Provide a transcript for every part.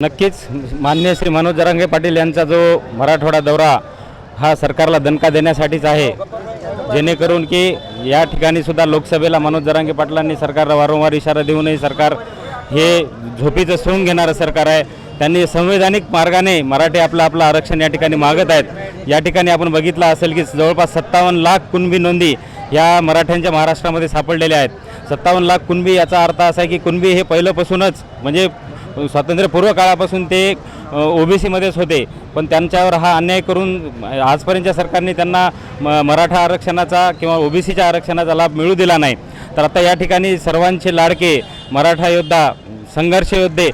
नक्कीच माननीय श्री मनोज जरांगे पाटील यांचा जो मराठवाडा दौरा हा सरकारला दणका देण्यासाठीच आहे, जेणेकरून की या ठिकाणी सुद्धा लोकसभेला मनोज जरांगे पाटलांनी सरकारला वारंवार इशारा देऊनही सरकार हे झोपीचं सोंग घेणारं सरकार आहे। त्यांनी संवैधानिक मार्गाने मराठी आपलं आरक्षण या ठिकाणी मागत आहेत। या ठिकाणी आपण बघितलं असेल की जवळपास 57 लाख कुणबी नोंदी या मराठ्यांच्या महाराष्ट्रामध्ये सापडलेल्या आहेत। 57 लाख कुणबी याचा अर्थ असा आहे की कुणबी हे पहिल्यापासूनच म्हणजे स्वातंत्र्यपूर्व काळापासून ते ओबीसीमध्येच होते, पण त्यांच्यावर हा अन्याय करून आजपर्यंतच्या सरकारने त्यांना मराठा आरक्षणाचा किंवा ओबीसीच्या आरक्षणाचा लाभ मिळू दिला नाही। तर आता या ठिकाणी सर्वांचे लाडके मराठा योद्धा संघर्ष योद्धे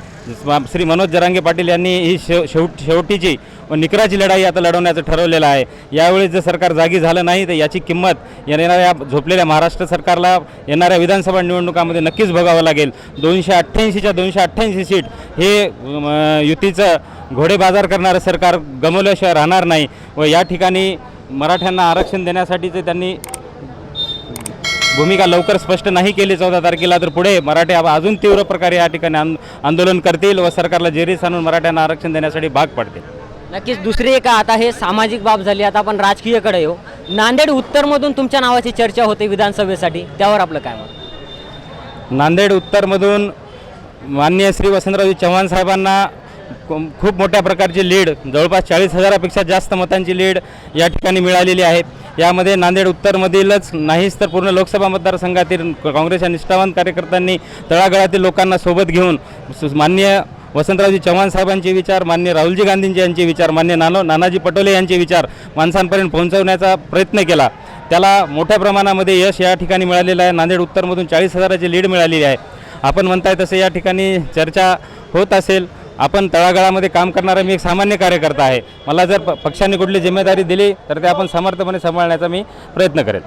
श्री मनोज जरांगे पाटील यांनी ही शेवटीची व निकराची लढाई आता लढवण्याचं ठरवलेलं आहे। यावेळी जर सरकार जागी झालं नाही तर याची किंमत येणाऱ्या झोपलेल्या महाराष्ट्र सरकारला येणाऱ्या विधानसभा निवडणुकामध्ये नक्कीच भोगावं लागेल। 288च्या 288 सीट हे युतीचं घोडेबाजार करणारं सरकार गमवल्याशिवाय राहणार नाही व या ठिकाणी मराठ्यांना आरक्षण देण्यासाठीचे त्यांनी भूमिका लवकर स्पष्ट नाही केली 14 तारखेला, तर पुढे मराठे अजून तीव्र प्रकारे या ठिकाणी आंदोलन करतील व सरकारला जेरीस आणून मराठ्यांना आरक्षण देण्यासाठी भाग पडतील। नक्कीच दुसरी एक आता हे सामाजिक बाब झाली, आता आपण राजकीयकडे येऊ। नांदेड उत्तरमधून तुमच्या नावाची चर्चा होते विधानसभेसाठी, त्यावर आपलं काय मत? नांदेड उत्तरमधून माननीय श्री वसंतरावजी चव्हाण साहेबांना खूप मोठ्या प्रकारची लीड, जवळपास 40,000पेक्षा जास्त मतांची लीड या ठिकाणी मिळालेली आहे। यामध्ये नांदेड उत्तरमधीलच नाहीच तर पूर्ण लोकसभा मतदारसंघातील काँग्रेसच्या निष्ठावंत कार्यकर्त्यांनी तळागाळातील लोकांना सोबत घेऊन माननीय वसंतरावजी चव्हाण साहेबांचे विचार, माननीय राहुलजी गांधींचे यांचे विचार, माननीय नानाजी पटोले यांचे विचार माणसांपर्यंत पोहोचवण्याचा प्रयत्न केला। त्याला मोठ्या प्रमाणामध्ये यश या ठिकाणी मिळालेलं आहे। नांदेड उत्तरमधून 40,000ची लीड मिळालेली आहे। आपण म्हणताय तसे या ठिकाणी चर्चा होत असेल, आपण तळागाळामध्ये काम करणारा मी एक सामान्य कार्यकर्ता आहे। मला जर पक्षाने कुठली जिम्मेदारी दिली तर ते आपण समर्थपणे सांभाळण्याचा मी प्रयत्न करेन।